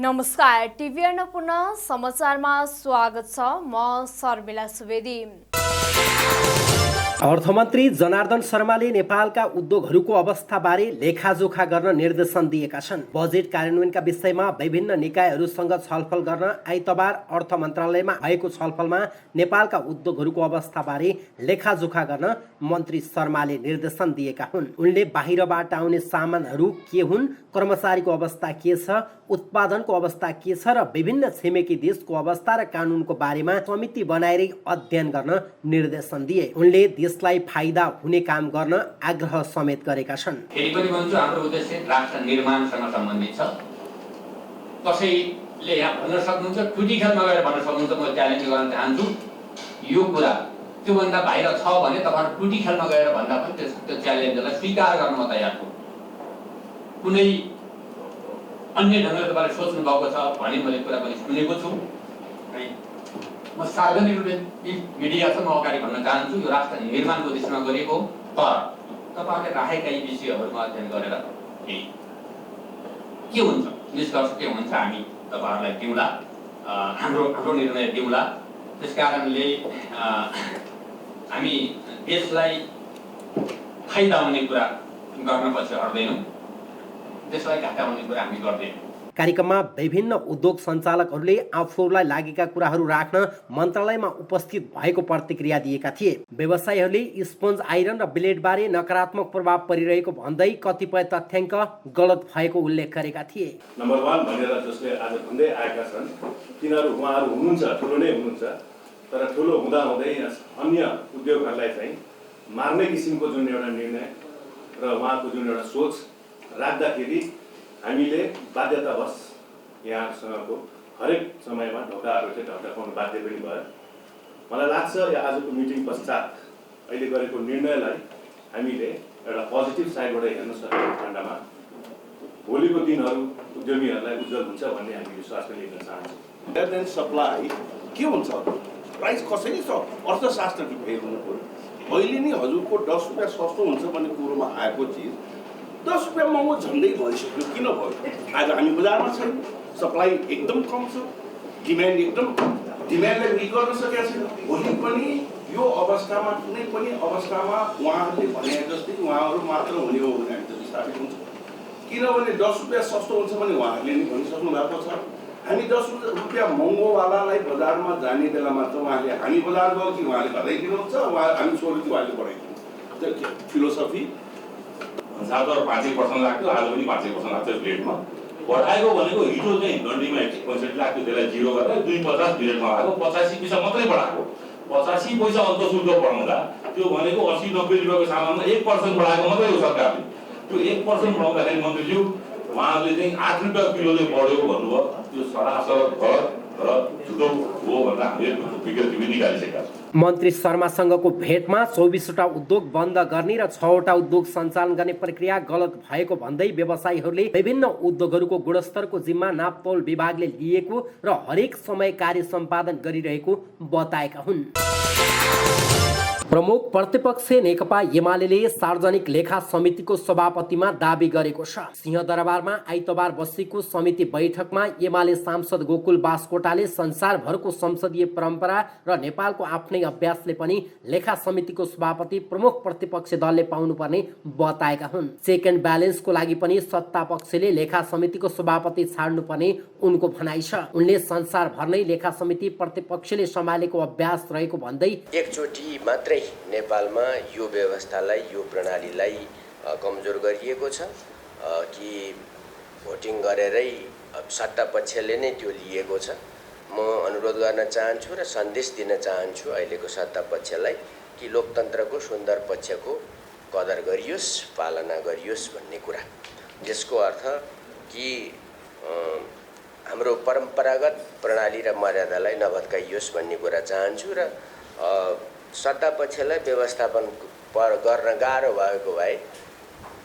नमस्कार, टिभी अन्नपूर्ण समाचारमा स्वागत छ। म शर्मिला सुवेदी। अर्थमन्त्री जनार्दन शर्माले नेपालका उद्योगहरूको अवस्थाबारे लेखाजोखा गर्न निर्देशन दिएका छन्। बजेट कार्यान्वयनका विषयमा विभिन्न निकायहरूसँग छलफल गर्न आइतबार अर्थ मन्त्रालयमा भएको छलफलमा नेपालका उद्योगहरूको अवस्थाबारे लेखाजोखा गर्न मन्त्री शर्माले निर्देशन दिएका हुन्। उनले बाहिरबाट आउने सामानहरू के हुन्, कर्मचारीको अवस्था के छ, उत्पादनको अवस्था के छ र विभिन्न छिमेकी देशको अवस्था र कानुनको बारेमा समिति बनाएर अध्ययन गर्न निर्देशन दिए। उनले देशलाई फाइदा हुने काम गर्न आग्रह समेत गरेका छन्। फेरि पनि भन्छु, हाम्रो उद्देश्य राष्ट्र निर्माणसँग सम्बन्धित छ। कसैले यहाँ भन्न सक्नुहुन्छ, टुटी खेलमा गएर भन्न सक्नुहुन्छ, म च्यालेन्ज गर्न चाहन्छु यो कुरा त्योभन्दा बाहिर छ भने तपाईहरु टुटी खेलमा गएर भन्दा पनि त्यो च्यालेन्जलाई स्वीकार गर्न म तयार छु। कुनै अन्य ढङ्गले तपाईले सोच्नु भएको छ भने मैले कुरा पनि सुनेको छु। म सार्वजनिक रूपले मिडियासँग अगाडि भन्न चाहन्छु, यो राष्ट्र निर्माणको दिशामा गरिएको हो। तर तपाईहरुले राखेका यी विषयहरुमा अध्ययन गरेर के हुन्छ, निष्कर्ष के हुन्छ, हामी तपाईहरुलाई दिउँला, हाम्रो निर्णय दिउँला। त्यसकारणले हामी देशलाई फाइदा हुने कुरा गर्न पछि हट्दैनौँ, देशलाई घाटा हुने कुरा हामी गर्दैनौँ। कार्यक्रममा विभिन्न उद्योग सञ्चालकहरूले आफूलाई लागेका कुराहरू राख्न मन्त्रालयमा उपस्थित भएको प्रतिक्रिया दिएका थिए। व्यवसायीहरूले स्पन्ज आइरन र ब्लेडबारे नकारात्मक प्रभाव परिरहेको भन्दै कतिपय तथ्याङ्क गलत भएको उल्लेख गरेका थिए। नम्बर 1 भनेर जसले आज भन्दै आएका छन्, उहाँहरू हुनुहुन्छ, ठुलो नै हुनुहुन्छ, तर ठुलो हुँदाहुँदै अन्य उद्योगहरूलाई चाहिँ मार्ने किसिमको जुन एउटा निर्णय र उहाँको जुन एउटा सोच राख्दाखेरि हामीले बाध्यतावश यहाँसँगको हरेक समयमा ढोकाहरू चाहिँ ढकढकाउनु बाध्य पनि भयो। मलाई लाग्छ यो आजको मिटिङ पश्चात अहिले गरेको निर्णयलाई हामीले एउटा पोजिटिभ साइडबाट हेर्न सक्ने खण्डमा भोलिको दिनहरू उद्यमीहरूलाई उज्जवल हुन्छ भन्ने हामी विश्वास पनि लिन चाहन्छौँ। डिमान्ड एन्ड सप्लाई के हुन्छ, प्राइस कसरी छ, अर्थशास्त्रको हेर्नु पर्यो। अहिले नि हजुरको 10 रुपियाँ सस्तो हुन्छ भन्ने कुरोमा आएको चिज 10 रुपियाँ महँगो झन्डै भइसक्यो। किन भयो? आज हामी बजारमा छैन, सप्लाई एकदम कम छ, डिमान्डले उयो गर्न सकेको छैन। भोलि पनि यो अवस्थामा कुनै पनि अवस्थामा उहाँहरूले भने जस्तै उहाँहरू मात्र हुने हो भने हामी त विस्थापित हुन्छ। किनभने 10 रुपियाँ सस्तो हुन्छ भने उहाँहरूले नि भनिसक्नु भएको छ। हामी 10 रुपियाँ महँगोवालालाई बजारमा जाने बेलामा त उहाँले हामी बजार गयो कि उहाँले घरै किन्नुहुन्छ, हामी छोड्यो कि उहाँले बढाइदिनुहुन्छ। त्यो फिलोसफी 5% लाग्थ्यो, आज पनि 5% लाग्छ प्लेटमा। बढाएको भनेको हिजो चाहिँ डन्डीमा 61 लाग्थ्यो, त्यसलाई 0 गरेर 250 प्लेटमा आएको, 85 पैसा मात्रै बढाएको। 85 पैसा अन्तःशुल्क बढाउँदा त्यो भनेको 80-90 रुपियाँको सामानमा 1% बढाएको मात्रै हो सरकारले। त्यो 1% बढाउँदाखेरि मन्त्रीज्यू उहाँले चाहिँ 8 रुपियाँ किलोले बढ्यो भन्नुभयो। त्यो सरासर गलत र झुटो हो भनेर हामीले विज्ञप्ति निकालिसकेका छौँ। मन्त्री शर्मासँगको भेटमा 24वटा उद्योग बन्द गर्ने र 6वटा उद्योग सञ्चालन गर्ने प्रक्रिया गलत भएको भन्दै व्यवसायीहरूले विभिन्न उद्योगहरूको गुणस्तरको जिम्मा नापतोल विभागले लिएको र हरेक समय कार्य सम्पादन गरिरहेको बताएका हुन्। प्रमुख प्रतिपक्ष नेकपा एमाले सार्वजनिक लेखा समितिको सभापतिमा दाबी गरेको छ। सिंहदरबारमा आइतबार बसेको समिति बैठकमा एमाले सांसद गोकुल बास्कोटाले संसारभरको संसदीय परम्परा र नेपालको आफ्नै अभ्यासले पनि लेखा समितिको सभापति प्रमुख प्रतिपक्ष दलले पाउनुपर्ने बताएका हुन्। चेक एन्ड ब्यालेन्सको लागि पनि सत्ता पक्षले लेखा समितिको सभापति छाड्नुपर्ने उनको भनाइ छ। उनले संसारभर नै लेखा समिति प्रतिपक्षले सम्हालेको अभ्यास रहेको भन्दै एकचोटि मात्रै नेपालमा यो व्यवस्थालाई, यो प्रणालीलाई कमजोर गरिएको छ कि भोटिङ गरेरै सत्ता पक्षले नै त्यो लिएको छ। म अनुरोध गर्न चाहन्छु र सन्देश दिन चाहन्छु अहिलेको सत्ता पक्षलाई कि लोकतन्त्रको सुन्दर पक्षको कदर गरियोस्, पालना गरियोस् भन्ने कुरा, जसको अर्थ कि हाम्रो परम्परागत प्रणाली र मर्यादालाई नभत्काइयोस् भन्ने कुरा चाहन्छु। र सत्ता पक्षलाई व्यवस्थापन गर्न गाह्रो भएको भए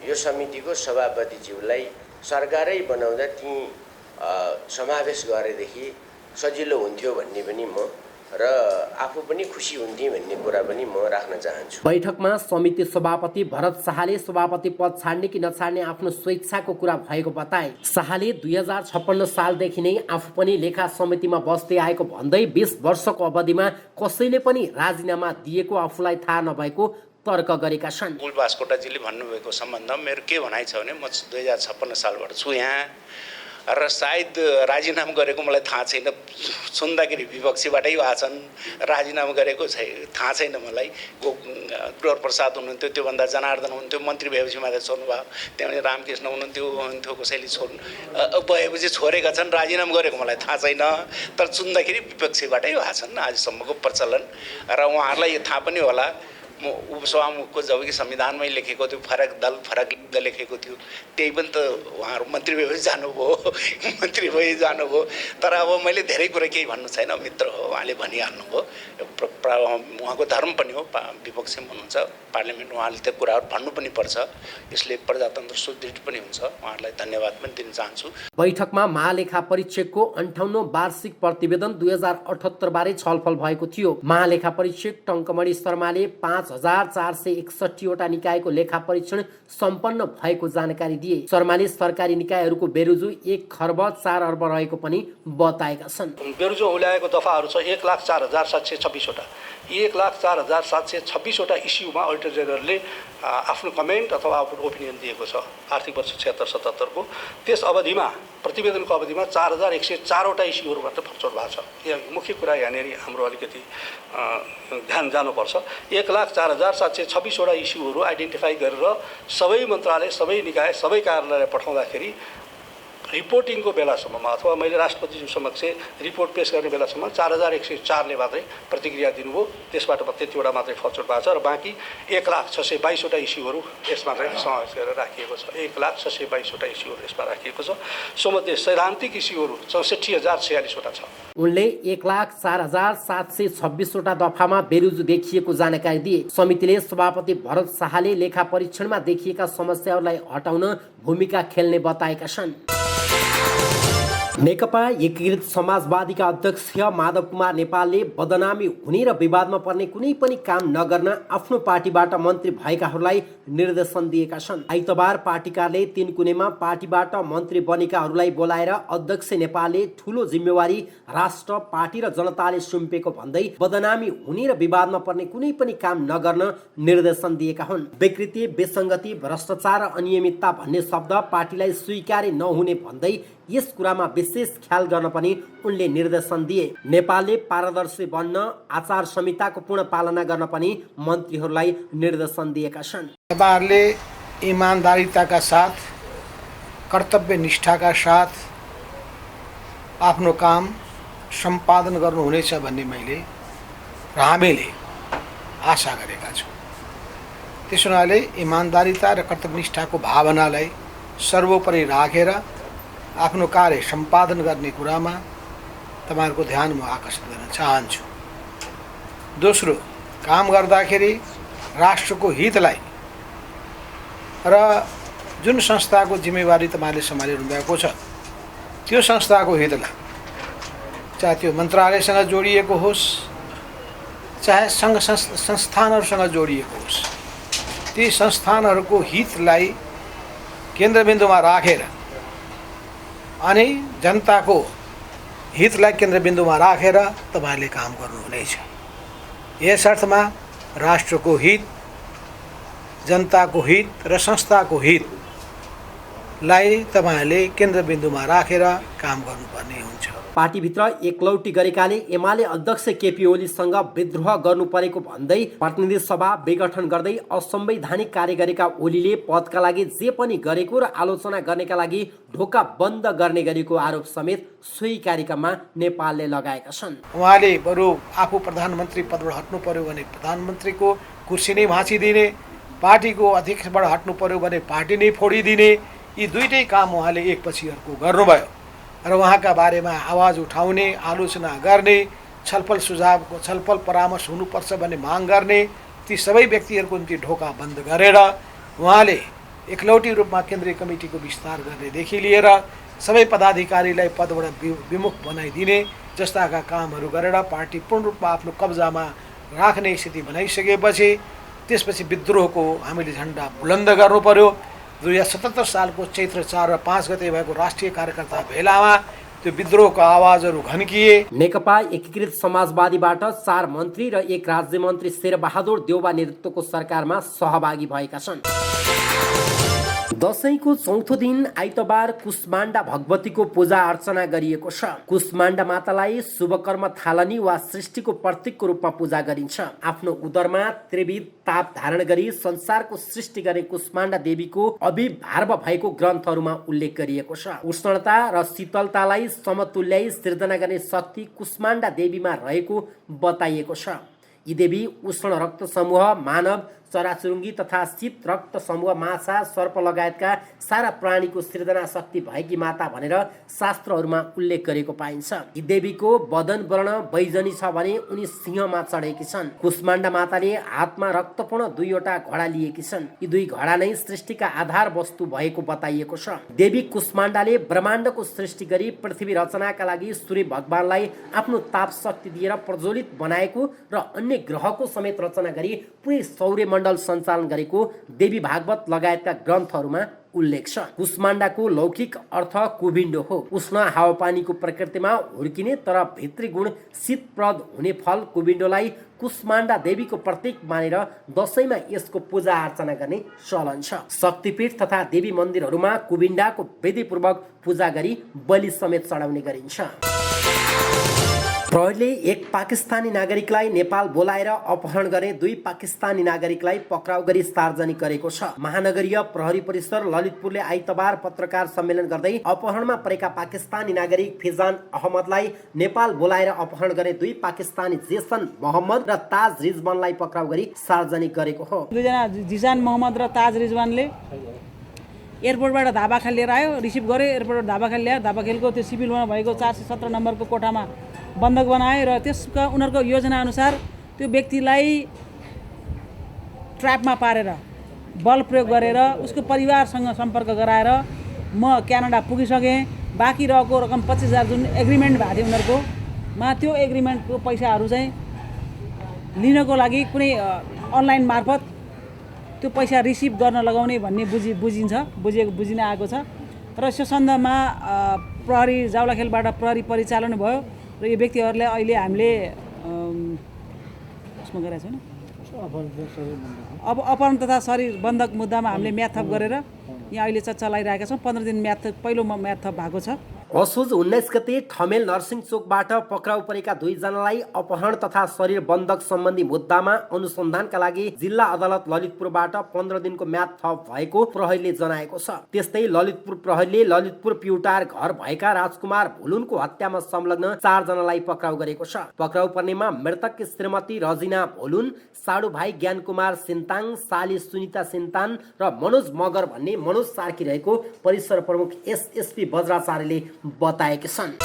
यो समितिको सभापतिज्यूलाई सरकारै बनाउँदा ती समावेश गरेदेखि सजिलो हुन्थ्यो भन्ने पनि म र आफू पनि खुसी हुन्थेँ भन्ने कुरा पनि म राख्न चाहन्छु। बैठकमा समिति सभापति भरत शाहले सभापति पद छाड्ने कि नछाड्ने आफ्नो स्वेच्छाको कुरा भएको बताए। शाहले 2056 सालदेखि नै आफू पनि लेखा समितिमा बस्दै आएको भन्दै 20 वर्षको अवधिमा कसैले पनि राजीनामा दिएको आफूलाई थाहा नभएको तर्क गरेका छन्। मूल बास्कोटाजीले भन्नुभएको सम्बन्धमा मेरो के भनाइ छ भने म 2056 सालबाट छु यहाँ र सायद राजीनामा गरेको मलाई थाहा छैन। सुन्दाखेरि विपक्षीबाटै आछन्, राजीनामा गरेको थाहा छैन मलाई। गौर प्रसाद हुनुहुन्थ्यो, त्योभन्दा जनार्दन हुनुहुन्थ्यो, मन्त्री भएपछि मात्रै छोड्नुभयो। त्यहाँबाट रामकृष्ण हुनुहुन्थ्यो, कसैले भएपछि छोडेका छन्। राजीनामा गरेको मलाई थाहा छैन, तर चुन्दाखेरि विपक्षीबाटै आछन् आजसम्मको प्रचलन। र उहाँहरूलाई यो थाहा पनि होला म उपसभामुखको जबकि संविधानमै लेखेको थियो फरक दल फरक लेखेको थियो, त्यही पनि त उहाँहरू मन्त्री भएपछि जानुभयो, मन्त्री भए जानुभयो। तर अब मैले धेरै कुरा केही भन्नु छैन, मित्र हो उहाँले भनिहाल्नुभयो। उहाँको धर्म पनि हो, विपक्षी हुनुहुन्छ पार्लियामेन्ट, उहाँले त्यो कुराहरू भन्नु पनि पर्छ। यसले प्रजातन्त्र सुदृढ पनि हुन्छ। उहाँहरूलाई धन्यवाद पनि दिन चाहन्छु। बैठकमा महालेखा परीक्षकको 58औं वार्षिक प्रतिवेदन 2078 बारे छलफल भएको थियो। महालेखा परीक्षक टङ्कमणि शर्माले 5461 वटा निकायको लेखा परीक्षण सम्पन्न भएको जानकारी दिए। शर्माले सरकारी निकायहरूको बेरोजु 1 खर्ब 4 अर्ब रहेको पनि बताएका छन्। बेरोजु औल्याएको दफाहरू छ 1,04,726 वटा। 1,04,726 वटा इस्युमा अडिटर जेनरलले आफ्नो कमेन्ट अथवा आफ्नो ओपिनियन दिएको छ आर्थिक वर्ष 76-77 को। त्यस अवधिमा प्रतिवेदनको अवधिमा 4104 वटा इस्युहरू मात्र फरछोड भएको छ। यहाँ मुख्य कुरा यहाँनिर हाम्रो अलिकति ध्यान जानुपर्छ। 1,04,726 वटा इस्युहरू आइडेन्टिफाई गरेर सबै मन्त्रालय, सबै निकाय, सबै कार्यालयलाई पठाउँदाखेरि रिपोर्टिङको बेलासम्ममा अथवा मैले राष्ट्रपतिज्यू समक्ष रिपोर्ट पेश गर्ने बेलासम्म 4104ले मात्रै प्रतिक्रिया दिनुभयो। त्यसबाट त्यतिवटा मात्रै फरछोड भएको छ र बाँकी 1,622 वटा इस्युहरू यसमा चाहिँ समावेश गरेर राखिएको छ। 1,622 वटा इस्युहरू यसमा राखिएको छ। सोमध्ये सैद्धान्तिक इस्युहरू 64,046 वटा छ। उनले 1,04,726 वटा दफामा बेरोजु देखिएको जानकारी दिए। समितिले सभापति भरत शाहले लेखा परीक्षणमा देखिएका समस्याहरूलाई हटाउन भूमिका खेल्ने बताएका छन्। नेकपा एकीकृत समाजवादीका अध्यक्ष माधव कुमार नेपालले बदनामी हुने र विवादमा पर्ने कुनै पनि काम नगर्न आफ्नो पार्टीबाट मन्त्री भएकाहरूलाई निर्देशन दिएका छन्। आइतबार पार्टी कार्यालय 3 कुनेमा पार्टीबाट मन्त्री बनेकाहरूलाई बोलाएर अध्यक्ष नेपालले ठूलो जिम्मेवारी राष्ट्र, पार्टी र जनताले सुम्पेको भन्दै बदनामी हुने र विवादमा पर्ने कुनै पनि काम नगर्न निर्देशन दिएका हुन्। विकृति, विसङ्गति, भ्रष्टाचार र अनियमितता भन्ने शब्द पार्टीलाई स्वीकार्य नहुने भन्दै यस कुरामा विशेष ख्याल गर्न पनि उनले निर्देशन दिए। नेपालले पारदर्शी बन्न आचार संहिताको पूर्ण पालना गर्न पनि मन्त्रीहरूलाई निर्देशन दिएका छन्। तपाईँहरूले इमानदारीताका साथ, कर्तव्य निष्ठाका साथ आफ्नो काम सम्पादन गर्नुहुनेछ भन्ने मैले र हामीले आशा गरेका छौँ। त्यसो हुनाले इमानदारीता र कर्तव्य निष्ठाको भावनालाई सर्वोपरि राखेर आफ्नो कार्य सम्पादन गर्ने कुरामा तपाईँहरूको ध्यान म आकर्षित गर्न चाहन्छु। दोस्रो, काम गर्दाखेरि राष्ट्रको हितलाई र जुन संस्थाको जिम्मेवारी तपाईँले सम्हालिरहनु भएको छ त्यो संस्थाको हितलाई, चाहे त्यो मन्त्रालयसँग जोडिएको होस्, चाहे सङ्घ संस्थानहरूसँग जोडिएको होस्, ती संस्थानहरूको हितलाई केन्द्रबिन्दुमा राखेर अनि जनताको हितलाई केन्द्रबिन्दुमा राखेर तपाईँले काम गर्नुहुनेछ। यस अर्थमा राष्ट्रको हित, जनताको हित र संस्थाको हितलाई तपाईँले केन्द्रबिन्दुमा राखेर काम गर्नुपर्ने हुन्छ। पार्टीभित्र एकलौटी गरेकाले एमाले अध्यक्ष केपी ओलीसँग विद्रोह गर्नु परेको भन्दै प्रतिनिधि सभा विघटन गर्दै असंवैधानिक कार्य गरेका ओलीले पदका लागि जे पनि गरेको र आलोचना गर्नेका लागि ढोका बन्द गर्ने गरेको आरोप समेत सोही कार्यक्रममा नेपालले लगाएका छन्। उहाँले बरु आफू प्रधानमन्त्री पदबाट हट्नु पर्यो भने प्रधानमन्त्रीको कुर्सी नै भाँचिदिने, पार्टीको अध्यक्षबाट हट्नु पर्यो भने पार्टी नै फोडिदिने, यी दुईटै काम उहाँले एकपछि अर्को गर्नुभयो र उहाँका बारेमा आवाज उठाउने, आलोचना गर्ने, छलफल परामर्श हुनुपर्छ भन्ने माग गर्ने, ती सबै व्यक्तिहरूको निम्ति ढोका बन्द गरेर उहाँले एकलौटी रूपमा केन्द्रीय कमिटीको विस्तार गर्नेदेखि लिएर सबै पदाधिकारीलाई पदबाट विमुख बनाइदिने, जस्ताका कामहरू गरेर पार्टी पूर्ण रूपमा आफ्नो कब्जामा राख्ने स्थिति बनाइसकेपछि त्यसपछि विद्रोहको हामीले झन्डा बुलन्द गर्नु पर्यो। 2077 सालको चैत्र 4 र 5 गते भएको राष्ट्रिय कार्यकर्ता भेलामा त्यो विद्रोहको आवाजहरू घन्किए। नेकपा एकीकृत समाजवादीबाट 4 मन्त्री र 1 राज्य मन्त्री शेरबहादुर देउबा नेतृत्वको सरकारमा सहभागी भएका छन्। दशैंको चौथो दिन आइतबार कुष्माण्डा भगवतीको पूजा अर्चना गरिएको छ। कुष्माण्डा मातालाई शुभकर्म थालनी वा सृष्टिको प्रतीकको रूपमा पूजा गरिन्छ। आफ्नो उदरमा त्रिविध ताप धारण गरी संसारको सृष्टि गर्ने कुष्माण्डा देवीको अभिभार्व भएको ग्रन्थहरूमा उल्लेख गरिएको छ। उष्णता र शीतलतालाई समतुल्याई सिर्जना गर्ने शक्ति कुष्माण्डा देवीमा रहेको बताइएको छ। यी देवी उष्ण रक्त समूह, मानव, चराचुरुङ्गी तथा शीत रक्त समूह, माछा, सर्प लगायतका सारा प्राणीको सृजना शक्ति भएकी माता भनेर शास्त्रहरूमा उल्लेख गरेको पाइन्छ। यी देवीको बदन वर्ण बैजनी छ भने उनी सिंहमा चढेकी छन्। कुष्माण्डा माताले हातमा रक्तपूर्ण 2वटा घडा लिएकी छन्। यी 2 घडा नै सृष्टिका आधार वस्तु भएको बताइएको छ। देवी कुष्माण्डाले ब्रह्माण्डको सृष्टि गरी पृथ्वी रचनाका लागि सूर्य भगवानलाई आफ्नो ताप शक्ति दिएर प्रज्वलित बनाएको र अन्य ग्रहको समेत रचना गरी पुरै सौर्य मण्डल सञ्चालन गरेको देवी भागवत लगायतका ग्रन्थहरूमा उल्लेख छ। कुष्माण्डाको लौकिक अर्थ कुभिन्डो हो। उष्ण हावापानीको प्रकृतिमा हुर्किने तर भित्री गुण शीतप्रद हुने फल कुभिन्डोलाई कुष्माण्डा देवीको प्रतीक मानेर दशैंमा यसको पूजा अर्चना गर्ने चलन छ। शक्तिपीठ तथा देवी मन्दिरहरूमा कुभिन्डाको विधिपूर्वक पूजा गरी बलि समेत चढाउने गरिन्छ। प्रहरीले 1 पाकिस्तानी नागरिकलाई नेपाल बोलाएर अपहरण गर्ने 2 पाकिस्तानी नागरिकलाई पक्राउ गरी सार्वजनिक गरेको छ। महानगरीय प्रहरी परिसर ललितपुरले आइतबार पत्रकार सम्मेलन गर्दै अपहरणमा परेका पाकिस्तानी नागरिक फिजान अहमदलाई नेपाल बोलाएर अपहरण गर्ने 2 पाकिस्तानी जेसन मोहम्मद र ताज रिजवानलाई पक्राउ गरी सार्वजनिक गरेको हो। 2 जना जिसान मोहम्मद र ताज रिजवानले एयरपोर्टबाट धाबाखाल लिएर आयो, रिसिभ गर्यो, एयरपोर्टबाट धाबाखाल ल्यायो। धाबाखेलको त्यो सिभिलमा भएको 417 नम्बरको कोठामा बन्धक बनायो र त्यसका उनीहरूको योजना अनुसार त्यो व्यक्तिलाई ट्र्यापमा पारेर बल प्रयोग गरेर उसको परिवारसँग सम्पर्क गराएर म क्यानाडा पुगिसकेँ। बाँकी रहेको रकम 25,000 जुन एग्रिमेन्ट भएको थियो उनीहरूकोमा, त्यो एग्रिमेन्टको पैसाहरू चाहिँ लिनको लागि कुनै अनलाइन मार्फत त्यो पैसा रिसिभ गर्न लगाउने भन्ने बुझिन आएको छ। र यस सन्दर्भमा प्रहरी जावलाखेलबाट प्रहरी परिचालन भयो र यो व्यक्तिहरूलाई अहिले हामीले उसमा गरेका छैन, अब अपहरण तथा शरीर बन्धक मुद्दामा हामीले म्याद थप गरेर यहाँ अहिले चलाइरहेका छौँ। 15 दिन पहिलो म्याद थप भएको छ। असोज 19 गते ठमेल नर्सिङ चोकबाट पक्राउ परेका 2 जनालाई अपहरण तथा शरीर बन्धक सम्बन्धी मुद्दामा अनुसन्धानका लागि जिल्ला अदालत ललितपुरबाट 15 दिनको म्याद थप भएको प्रहरीले जनाएको छ। त्यस्तै ललितपुर प्रहरीले ललितपुर प्युटार घर भएका राजकुमार भुलुनको हत्यामा संलग्न 4 जनालाई पक्राउ गरेको छ। पक्राउ पर्नेमा मृतककी श्रीमती रजिना भोलुन, साडु भाइ ज्ञान कुमार सिन्ताङ, साली सुनिता सिन्तान र मनोज मगर भन्ने मनोज सार्की रहेको परिसर प्रमुख एसएसपी वज्राचार्यले बताएका छन्।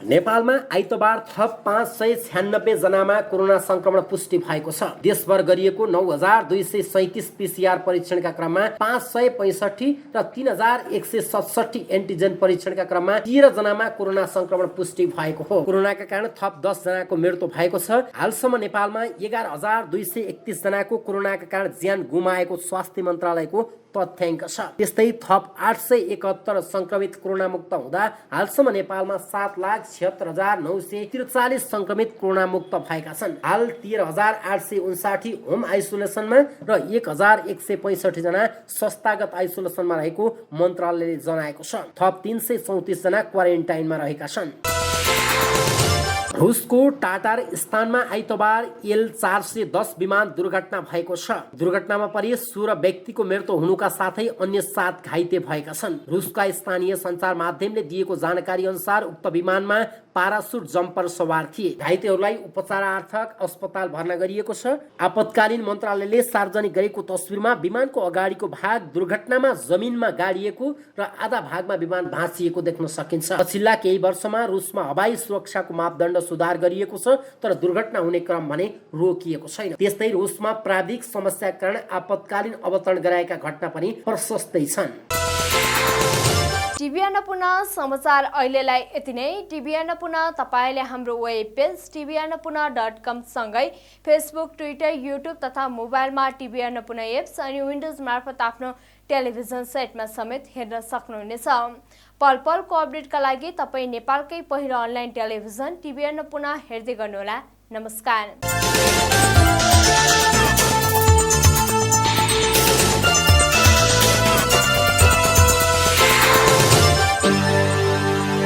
नेपालमा आइतबार थप 596 जनामा कोरोना संक्रमण पुष्टि भएको छ। देशभर गरिएको 9237 पीसीआर परीक्षणका क्रममा 565 र 3167 एन्टिजेन परीक्षणका क्रममा 13 जनामा कोरोना संक्रमण पुष्टि भएको हो। कोरोनाका कारण थप 10 जनाको मृत्यु भएको छ। हालसम्म नेपालमा 11231 जनाको कोरोनाका कारण ज्यान गुमाएको स्वास्थ्य मन्त्रालयको तथ्याङ्क छ। त्यस्तै थप 871 संक्रमित कोरोना मुक्त हुँदा हालसम्म नेपालमा 7,76,943 संक्रमित कोरोना मुक्त भएका छन्। हाल 13,859 होम आइसोलेसनमा र 1,165 जना संस्थागत आइसोलेसनमा रहेको मन्त्रालयले जनाएको छ। थप 334 जना क्वारेन्टाइनमा रहेका छन्। रुसको टाटार स्थानमा आइतबार एल-410 विमान दुर्घटना भएको छ। दुर्घटनामा परि 16 व्यक्तिको मृत्यु हुनुका साथै अन्य 7 घाइते भएका छन्। रुसका स्थानीय सञ्चार माध्यमले दिएको जानकारी अनुसार उक्त विमानमा पारासुट जम्पर सवार थिए। घाइतेहरूलाई उपचारार्थ अस्पताल भर्ना गरिएको छ। आपतकालीन मन्त्रालयले सार्वजनिक गरेको तस्बिरमा विमानको अगाडिको भाग दुर्घटनामा जमिनमा गाडिएको र आधा भागमा विमान भाँचिएको देख्न सकिन्छ। पछिल्ला केही वर्षमा रुसमा हवाई सुरक्षाको मापदण्ड सुधार गरिएको छ, तर दुर्घटना हुने क्रम भने रोकिएको छैन। त्यस्तै रुसमा प्राविधिक समस्याका कारण आपतकालीन अवतरण गराएका घटना पनि प्रशस्तै छन्। टिभी अन्नपूर्ण समाचार अहिलेलाई यति नै। टिभी अन्नपूर्ण तपाईँले हाम्रो वेब पेज tvannapurna.com सँगै फेसबुक, ट्विटर, युट्युब तथा मोबाइलमा टिभी अन्नपूर्ण एप्स अनि विन्डोज मार्फत आफ्नो टेलिभिजन सेटमा समेत हेर्न सक्नुहुनेछ। पल पलको अपडेटका लागि तपाईँ नेपालकै पहिलो अनलाइन टेलिभिजन टिभी अन्नपूर्ण हेर्दै गर्नुहोला। नमस्कार।